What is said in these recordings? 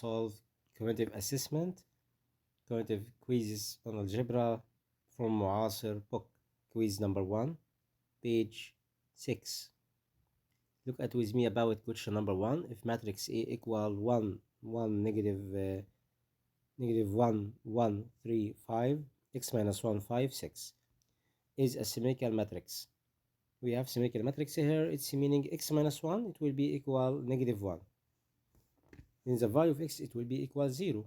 solve cognitive assessment, cognitive quizzes on algebra from معاصر book. Quiz number 1, page 6. Look at with me about question number 1. If matrix A equal 1, 1, negative 1, 1, 3, 5, x minus 1, 5, 6 is a symmetrical matrix. We have symmetrical matrix here. It's meaning x minus 1, it will be equal negative 1. In the value of x, it will be equal 0.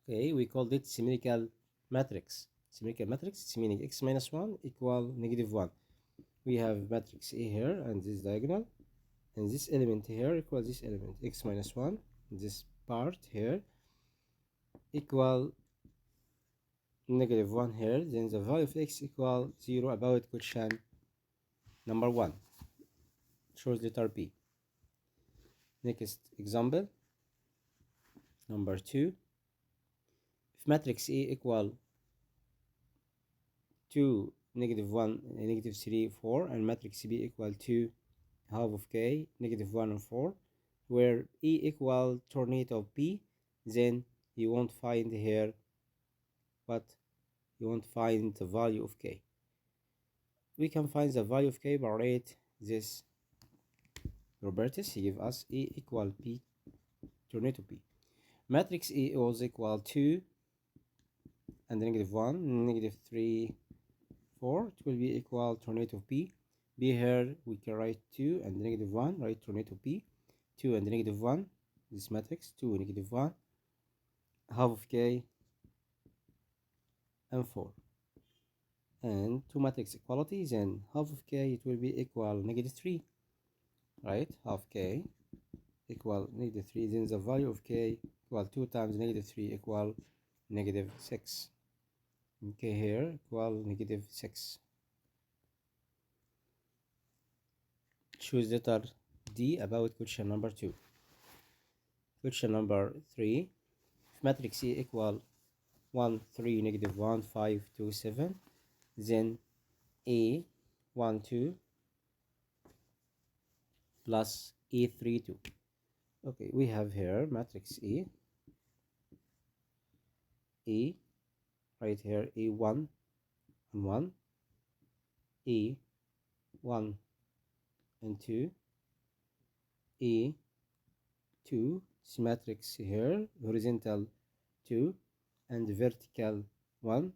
Okay, we called it symmetrical matrix. Symmetrical matrix, it's meaning x minus 1 equal negative 1. We have matrix A here and this diagonal, and this element here equals this element, x minus 1, this part here equal negative 1 here. Then the value of x equal 0 about question number 1. Choose letter B. Next example, number 2. If matrix A equal 2, negative 1, negative 3, 4, and matrix B equal 2, half of k, negative 1 and 4, where E equal tornado of B, then you won't find here what? You won't find the value of k. We can find the value of k by write this properties. He give us E equal B, tornado B. Matrix E was equal 2 and negative 1, negative 3, 4. It will be equal tornado B. B here we can write 2 and negative 1, write tornado B. 2 and negative 1, this matrix, 2 negative 1, half of k and 4. And two matrix equality, then half of k it will be equal negative 3, right? Half k equal negative 3, then the value of k equal 2 times negative 3 equal negative 6. K here equal negative 6. Choose letter D about question number 2. Question number 3. If matrix C equal 1, 3, negative 1, 5, 2, 7, then A 1, 2 plus A 3, 2. Okay, we have here matrix A, right here A1 and 1, A1 and 2, A2, matrix here, horizontal 2 and vertical 1,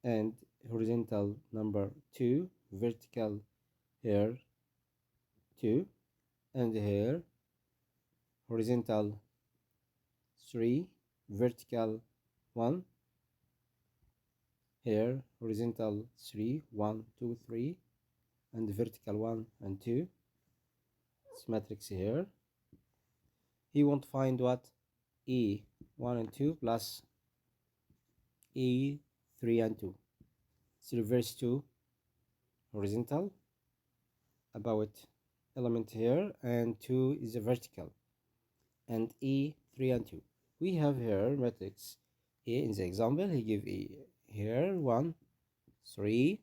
and horizontal number 2, vertical here 2, and here horizontal 3, vertical 1, here horizontal 3, 1, 2, 3, and vertical 1 and 2. This matrix here. He won't find what? E 1 and 2 plus E 3 and 2. It's reverse to horizontal about element here, and 2 is a vertical, and E 3 and 2. We have here matrix A in the example. He give E here 1, 3,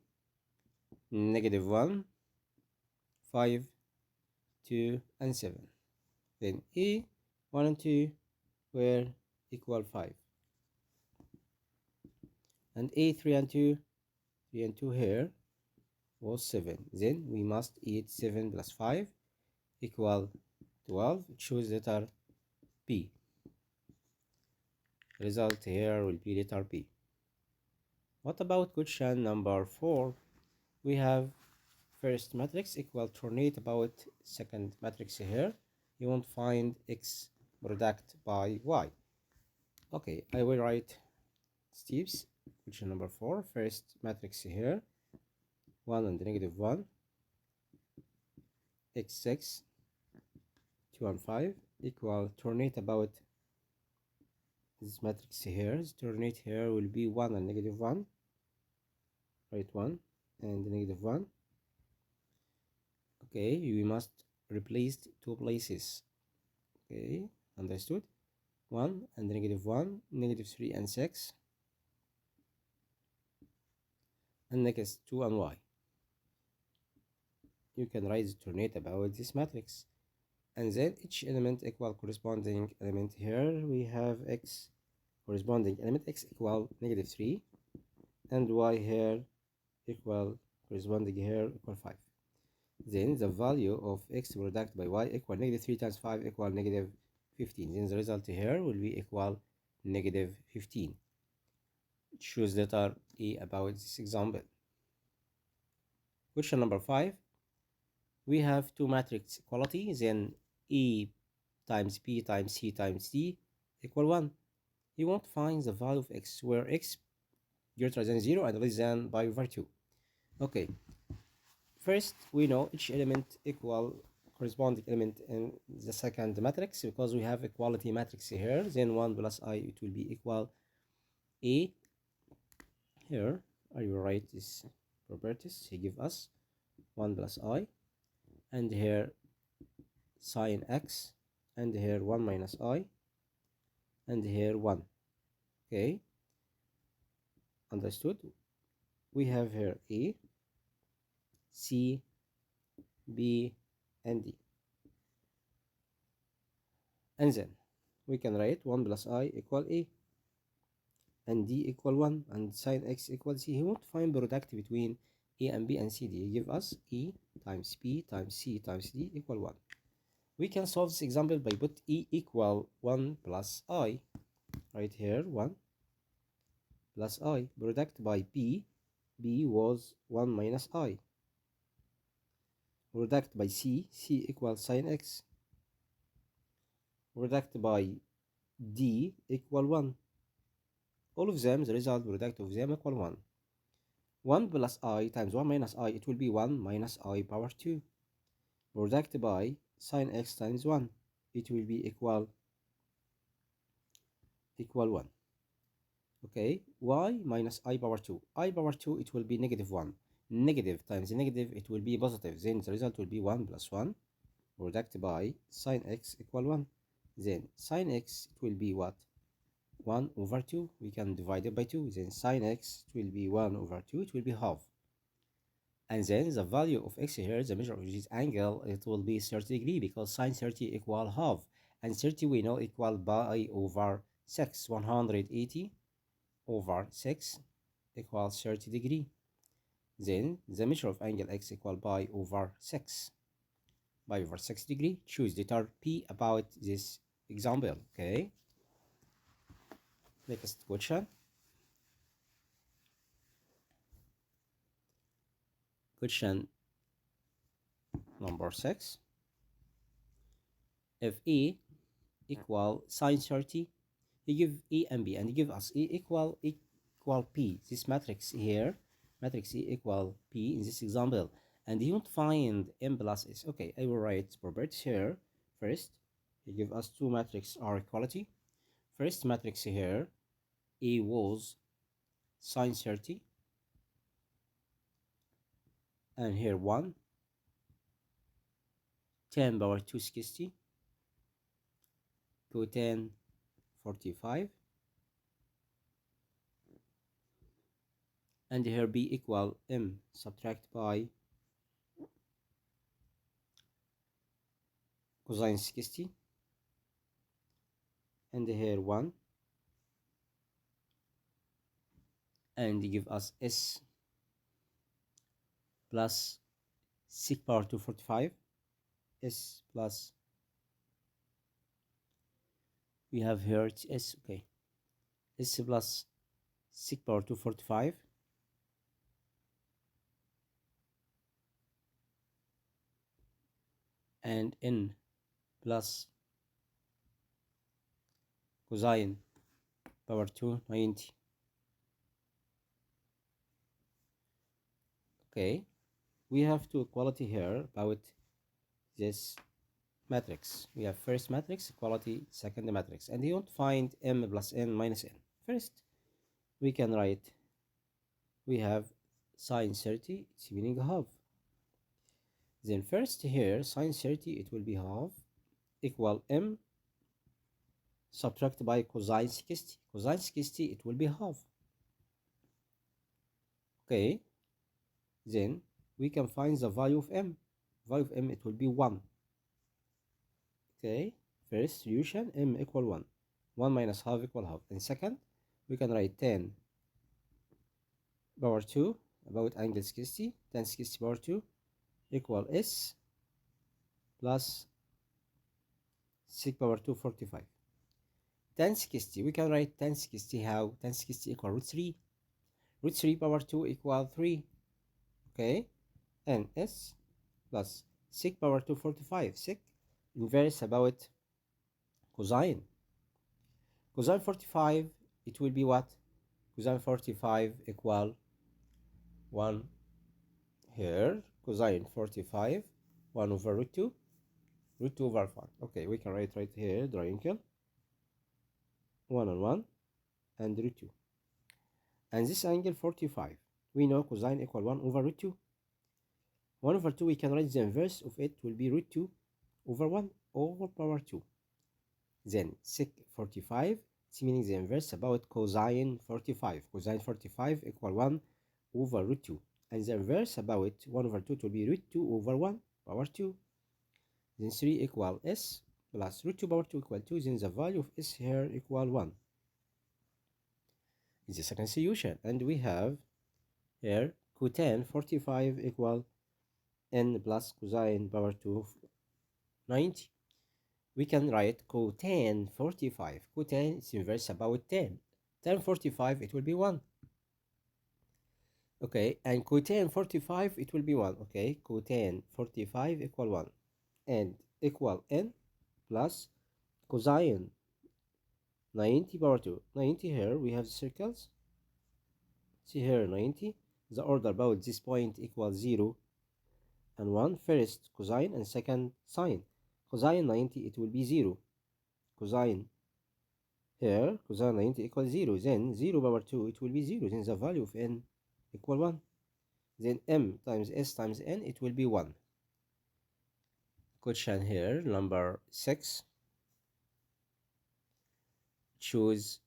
negative 1, 5, 2, and 7. Then E 1 and 2 were equal 5, and A 3 and 2, 3 and 2 here was 7. Then we must eat 7 plus 5 equal 12. Choose letter B. Result here will be letter B. What about question number 4? We have first matrix equal tornado about second matrix here. You won't find x product by y. Okay, I will write steps. Question number 4. First matrix here, 1 and negative 1, x6, 2 and 5 equal tornado about this matrix here. This tornado here will be 1 and negative 1, write 1 and negative 1. Okay, we must replace two places. Okay, understood? 1 and negative 1, negative 3 and 6, and next 2 and y. You can write the tornado about this matrix. and then each element equal corresponding element. Here we have x corresponding element x equal -3, and y here equal corresponding here equal 5. Then the value of x product by y equal -3 times 5 equal -15. Then the result here will be equal -15. Choose letter E about this example. Question number 5. We have two matrix equality, then E times B times C times D equal 1. You want to find the value of x where x greater than 0 and less than pi over 2. Okay, first we know each element equal corresponding element in the second matrix, because we have equality matrix here. Then 1 plus I, it will be equal A. Here I will write this properties. He give us 1 plus I, and here sine x, and here 1 minus I, and here 1. Okay, understood? We have here A, C, B, and D. And then we can write 1 plus I equal A, and D equal 1, and sine x equal C. He won't find product between A and B and C. D. He give us E times B times C times D equal 1. We can solve this example by put E equal 1 plus I. Right here, 1 plus I. Product by B. B was 1 minus I. Product by C. C equals sine x. Product by D equal 1. All of them, the result product of them equal 1. 1 plus I times 1 minus I, it will be 1 minus I power 2. Product by sine x times 1, it will be equal 1. Okay, y minus I power 2. I power 2, it will be -1. Negative times negative, it will be positive. Then the result will be 1 plus 1. Product by sine x equal 1. Then sine x, it will be what? 1 over 2. We can divide it by 2. Then sine x, it will be 1 over 2. It will be half. And then the value of x here, the measure of this angle, it will be 30 degrees, because sine 30 equal half. And 30 we know equal pi over 6. 180 over 6 equals 30 degrees. Then the measure of angle x equal pi over 6. Pi over 6 degree. Choose letter P about this example. Okay. Next question. Question number 6. If A equal sine 30, he give A and B, and he give us A equal P. This matrix here, matrix A equal P in this example, and he want to find M plus S. Okay, I will write properties here. First, he give us two matrix are equality. First matrix here, A was sine 30, and here 1, 10 power 260 to 10 45, and here B equal M subtract by cosine 60, and here 1, and give us S plus sec power 245, S plus, we have here it's S, okay, S plus sec power 245, and N plus cosine power 290. Okay, we have two equality here about this matrix. We have first matrix equality, second matrix, and you want to find M plus N minus N. First, we can write, we have sine 30, it's meaning half. Then first here, sine 30, it will be half, equal M subtract by cosine 60. Cosine 60, it will be half. Okay, then we can find the value of M. Value of M, it will be 1. Okay, first solution, m equal 1. 1 minus half equal half. And second, we can write 10 power 2 about angle 60. 10 60 power 2 equal s plus 6 power 2 45. 10 60, we can write 10 60 how? 10 60 equal root 3. Root 3 power 2 equal 3. Okay, and s plus 6 power 2 45. 6 inverse about cosine. Cosine 45, it will be what? Cosine 45 equal 1 here. Cosine 45, 1 over root 2. Root 2 over 5. Okay, we can write right here, triangle. 1 on 1 and root 2. And this angle 45, we know cosine equal 1 over root 2. 1 over 2, we can write the inverse of it will be root 2 over 1 over power 2. Then sec 45, it's meaning the inverse about cosine 45. Cosine 45 equal 1 over root 2. And the inverse about 1 over 2 will be root 2 over 1 power 2. Then 3 equal s plus root 2 power 2 equal 2. Then the value of s here equal 1. Is the second solution. And we have here cotan 45 equal n plus cosine power 2 90. We can write cotan 45. Cotan is inverse about 10. Tan 45, it will be 1. Okay, and cotan 45, it will be 1. Okay, cotan 45 equal 1. And equal n plus cosine 90 power 2. 90 here, we have circles. See here, 90. The order about this point equals 0 and 1. First cosine and second sine. Cosine 90, it will be 0. Cosine here, cosine 90 equals 0. Then 0 power 2, it will be 0. Then the value of n equal 1. Then m times s times n, it will be 1. Question here, number 6. Choose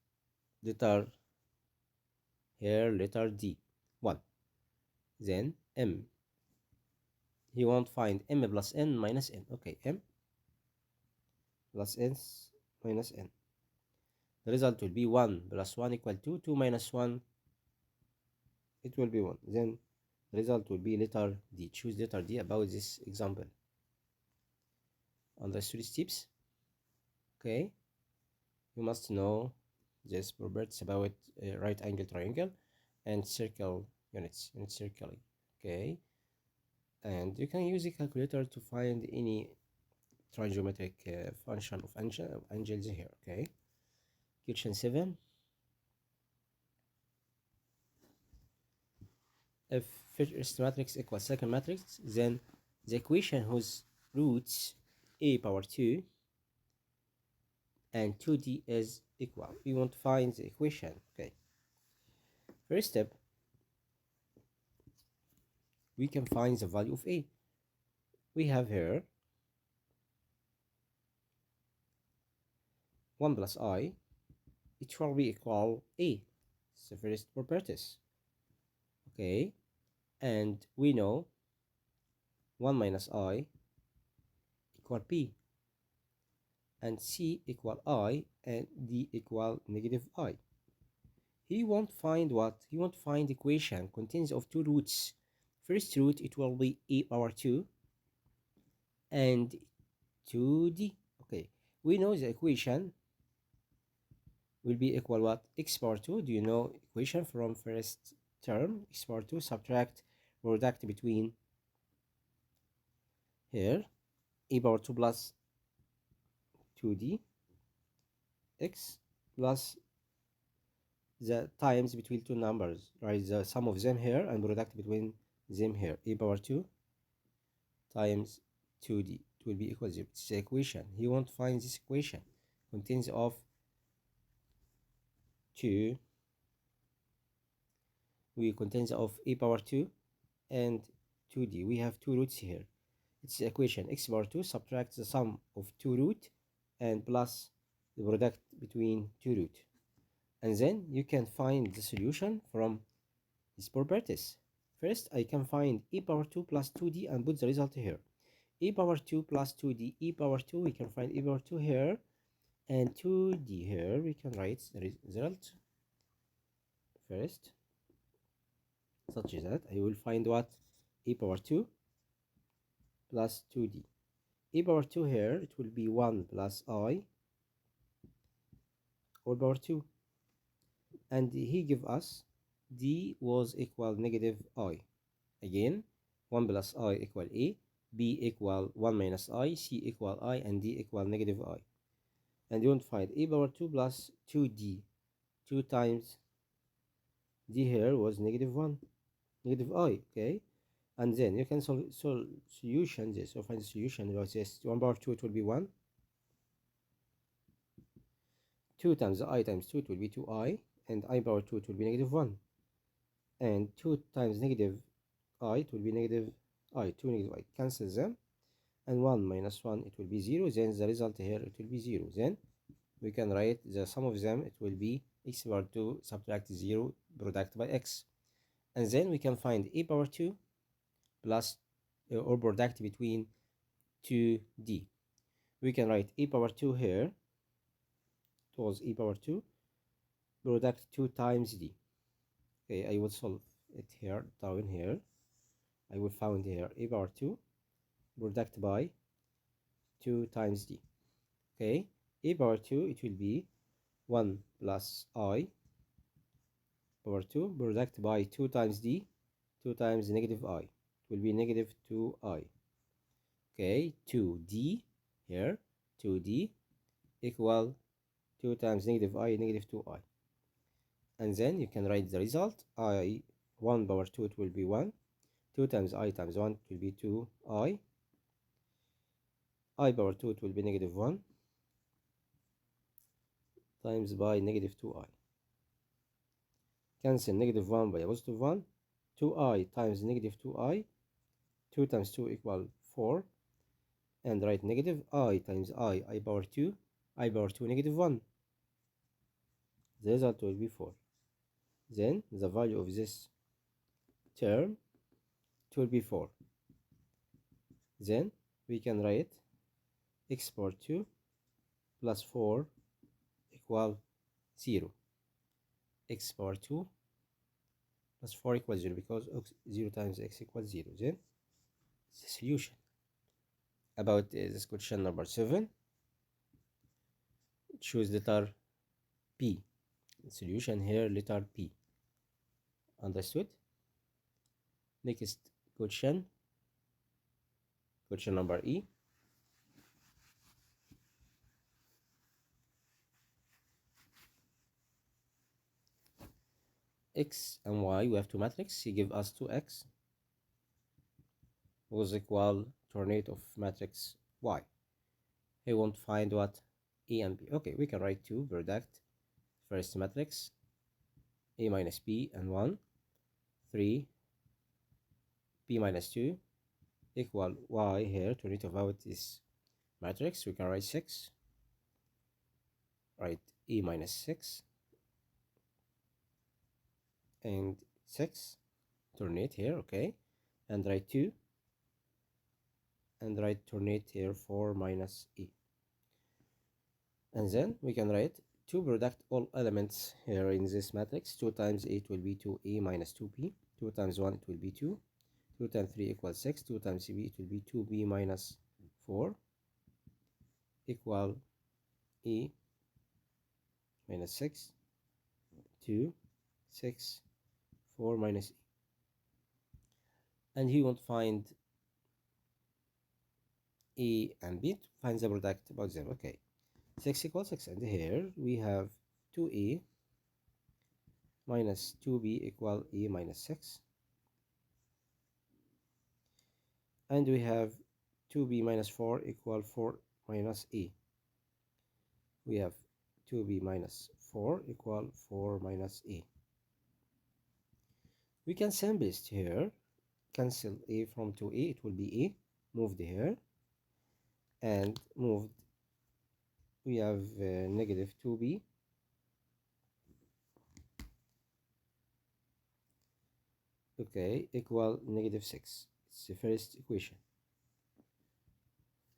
letter here, letter D. 1. Then m. He won't find m plus n minus n. Okay, m plus n minus n. The result will be 1 plus 1 equal 2. 2 minus 1, it will be 1. Then the result will be letter D. Choose letter D about this example. Understood steps? Okay. You must know this properties about right angle triangle and circle units and circling. Okay. And you can use a calculator to find any trigonometric function of angles here. Okay. Question 7. If first matrix equals second matrix, then the equation whose roots a power 2 and 2d is equal. We want to find the equation. Okay. First step, we can find the value of a. We have here 1 plus I, it will be equal a. It's the first properties. Okay. And we know 1 minus I equal p. And c equal I and d equal negative I. He won't find what? He won't find equation contains of two roots. First root, it will be a power 2 and 2d. Okay, we know the equation will be equal what? X power 2. Do you know equation from first term? X power 2, subtract, product between here, a power 2 plus 2d, x plus the times between two numbers, right? The sum of them here and product between them here, a power 2 times 2d, it will be equal to 0. It's the equation. He won't find this equation. Contains of 2, we contains of a power 2 and 2d. We have two roots here. It's the equation x power 2 subtract the sum of two root and plus the product between two root. And then you can find the solution from these properties. First, I can find a power 2 plus 2d and put the result here. e power 2 plus 2d, e power 2, we can find e power 2 here, and 2d here. We can write the result first, such that I will find what? E power 2 plus 2d. E power 2 here, it will be 1 plus I all power 2. And he give us d was equal negative I. Again, 1 plus I equal a, b equal 1 minus I, c equal I, and d equal negative I. And you want to find e power 2 plus 2d. 2 times d here was negative 1, negative I, okay? And then you can solve solution this, or find the solution. Like this, 1 power 2, it will be 1. 2 times I times 2, it will be 2i, and I power 2, it will be negative 1. And 2 times negative I, it will be negative I, 2 negative I, cancel them, and 1 minus 1, it will be 0. Then the result here, it will be 0. Then we can write the sum of them, it will be x power 2 subtract 0 product by x. And then we can find e power 2 plus or product between 2d. We can write e power 2 here, it was e power 2 product 2 times d. Okay, I will solve it here, down here. I will find here e power 2 product by 2 times d. Okay, e power 2, it will be 1 plus I power 2 product by 2 times d, 2 times negative I. It will be negative 2i. Okay, 2d here, 2d equal 2 times negative I, negative 2i. And then you can write the result. I 1 power 2, it will be 1. 2 times I times 1, it will be 2i. I power 2, it will be negative 1 times by negative 2i. Cancel negative 1 by a positive 1. 2i times negative 2i. 2 times 2 equal 4. And write negative I times I power 2. I power 2 negative 1. The result will be 4. Then the value of this term, it will be 4. Then we can write x power 2 plus 4 equal 0. X power 2 plus 4 equals 0, because 0 times x equals 0. Then the solution. About this question number 7, choose letter P. Solution here, letter P. Understood? Next question, question number E. X and Y, we have two matrix. He give us 2x was equal tornado of matrix Y. He won't find what? A and B. Okay, we can write 2 product first matrix A minus B and 1, 3, B minus 2 equal Y here to write about this matrix. We can write 6, write A minus 6 and 6, tornado here, okay, and write 2 and write tornado here 4 minus E. And then we can write 2 product all elements here in this matrix. 2 times 8 will be 2a minus 2b. 2 times 1, it will be 2. 2 times 3 equals 6. 2 times b, it will be 2b minus 4 equal a minus 6, 2, 6, 4 minus e. And he won't find a and b, to find the product about them. Okay, 6 equals 6, and here we have 2a minus 2b equal a minus 6, and we have 2b minus 4 equal 4 minus a. We have 2b minus 4 equal 4 minus a. We can simplest here, cancel a from 2a, it will be a, moved here, and moved, we have negative 2b okay equal negative 6. It's the first equation.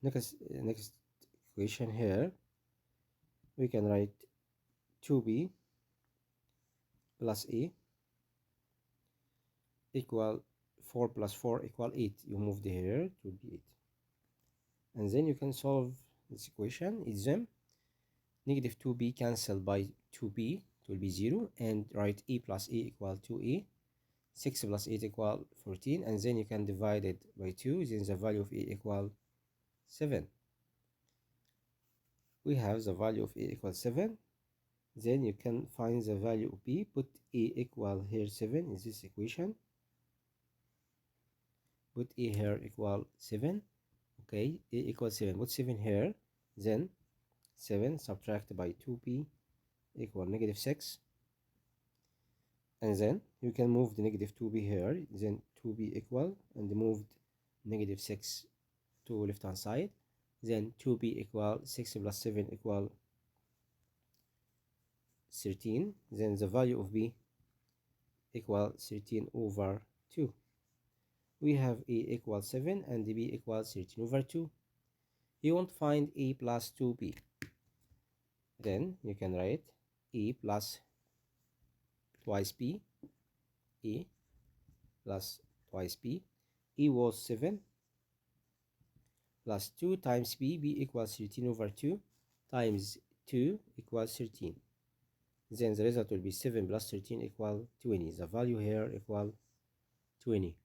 Next equation here, we can write 2b plus a equal 4 plus 4 equal 8. You move the here, it will be 8. And then you can solve this equation. It's them. Negative 2b cancel by 2b, it will be 0, and write a plus a equal 2a. 6 plus 8 equal 14, and then you can divide it by 2, then the value of a equal 7. We have the value of a equal 7. Then you can find the value of b. Put a equal here 7 in this equation. Put a here equal 7. Okay, a equals 7. Put 7 here. Then 7 subtract by 2b equal negative 6. And then you can move the negative 2b here. Then 2b equal, and move negative 6 to left hand side. Then 2b equal 6 plus 7 equal 13. Then the value of b equal 13 over 2. We have a equal 7 and b equals 13 over 2. You want to find a plus 2b. Then you can write a plus twice b, a plus twice b. A was 7 plus 2 times b, b equals 13 over 2 times 2 equals 13. Then the result will be 7 plus 13 equal 20. The value here equal 20.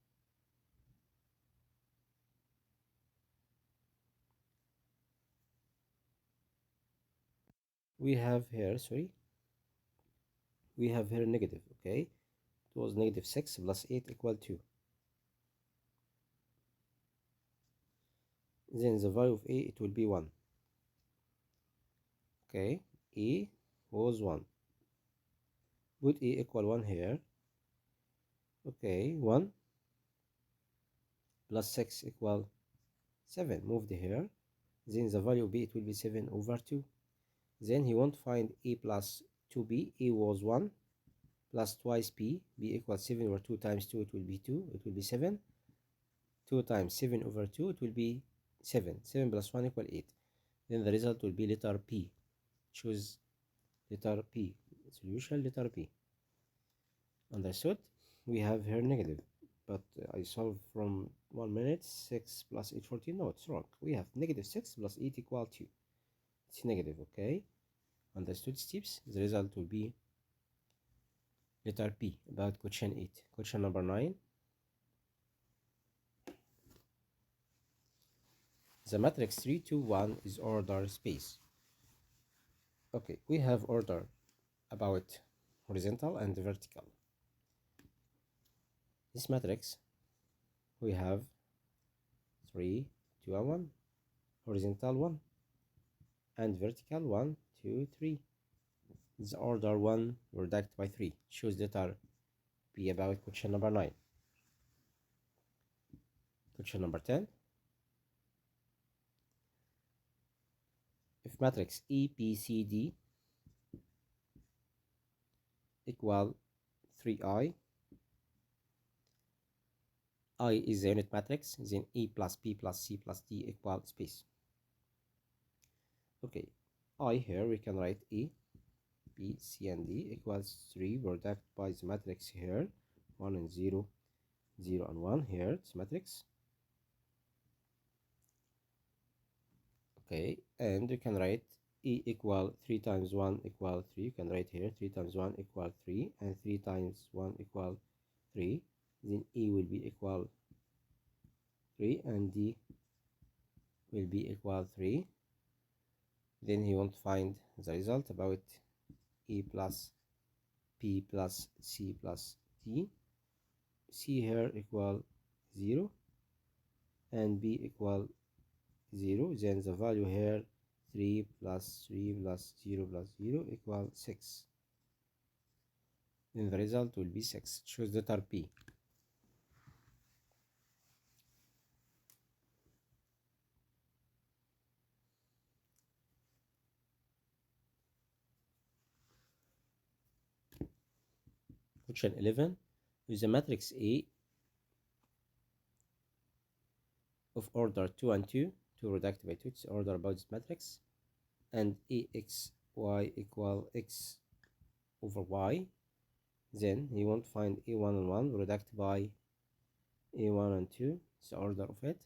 We have here, we have here negative, okay? It was negative 6 plus 8 equal 2. Then the value of a, it will be 1. Okay, a was 1. Put a equal 1 here. Okay, 1 plus 6 equal 7. Move the here. Then the value of b, it will be 7 over 2. Then he won't find a plus 2b. A was 1 plus twice b. b equals 7 over 2 times 2, it will be 2. It will be 7. 2 times 7 over 2, it will be 7. 7 plus 1 equal 8. Then the result will be letter P. Choose letter P. Solution letter P. Understood? We have here negative, but I solve from 1 minute. 6 plus 8, 14. No, it's wrong. We have negative 6 plus 8 equal 2. It's negative, okay? Understood, steps? The result will be letter P. About question 8. Question number 9. The matrix 3, 2, 1 is order space. Okay, we have order about horizontal and vertical. This matrix, we have 3, 2, and 1, horizontal 1, and vertical 1, 2, 3. The order 1 reduced by 3. Choose letter P about question number 9. Question number 10. If matrix EPCD equal 3i, I is the unit matrix, then E plus P plus C plus D equal space. Okay, I here we can write E, B, C, and D equals 3 product by the matrix here, 1 and 0, 0 and 1 here, it's matrix. Okay, and you can write E equal 3 times 1 equal 3. You can write here 3 times 1 equal 3, and 3 times 1 equal 3. Then E will be equal 3, and D will be equal 3. Then he won't find the result about E plus P plus C plus D. C here equal 0 and B equal 0. Then the value here 3 plus 3 plus 0 plus 0 equal 6. Then the result will be 6. Choose letter P. Question 11. With the matrix A of order 2 and 2, 2 reduced by 2, it's order about this matrix, and axy equal x over y. Then you want to find a1 and 1 reduced by a1 and 2, it's the order of it,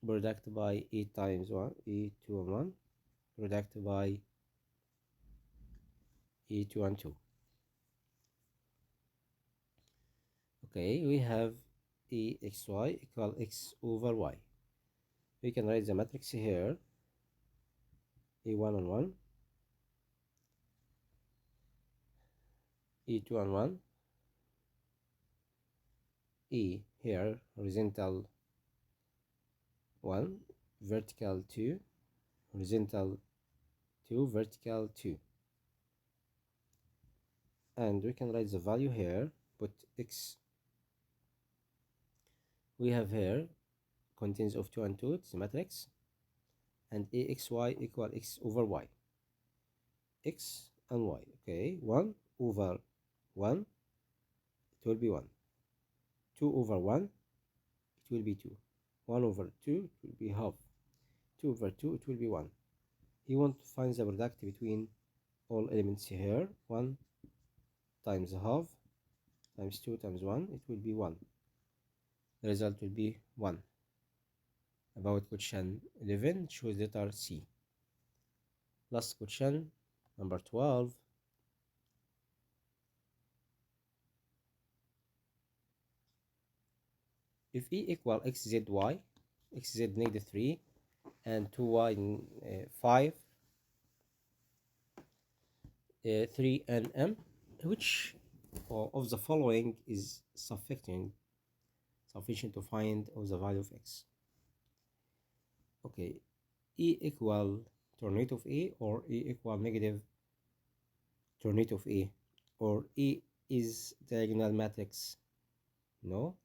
reduced by a times 1, a2 and 1, reduced by a2 and 2. Okay, we have axy equal x over y. We can write the matrix here, a1 and 1, a2 and 1, e here horizontal 1, vertical 2, horizontal 2, vertical 2. And we can write the value here, put x. We have here contains of 2 and 2, it's a matrix, and axy equal x over y, x and y. Okay, 1 over 1, it will be 1, 2 over 1, it will be 2, 1 over 2, it will be half, 2 over 2, it will be 1. You want to find the product between all elements here, 1 times half times 2 times 1, it will be 1. The result will be 1. About question 11, choose letter C. Last question, number 12. If e equal xzy, xz negative 3, and 2y 5, 3 and m, which of the following is sufficient to find of the value of x? Okay, e equal tornado of a, or e equal negative tornado of a, or e is diagonal matrix? No,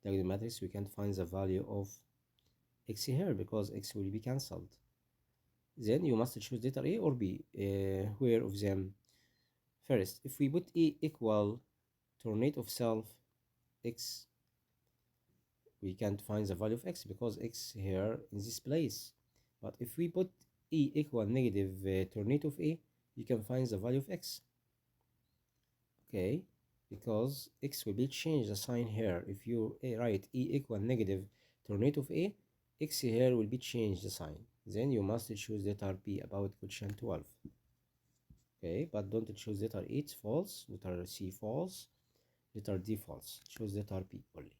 diagonal matrix, we can't find the value of x here because x will be cancelled. Then you must choose letter a or b. Where of them? First, if we put e equal tornado of self x, we can't find the value of x because x here in this place. But if we put e equal negative tornado of a, you can find the value of x. Okay, because x will be changed the sign here. If you write e equal negative tornado of a, x here will be changed the sign. Then you must choose letter B about question 12. Okay, but don't choose letter E, it's false, letter C false, letter D false. Choose letter B only.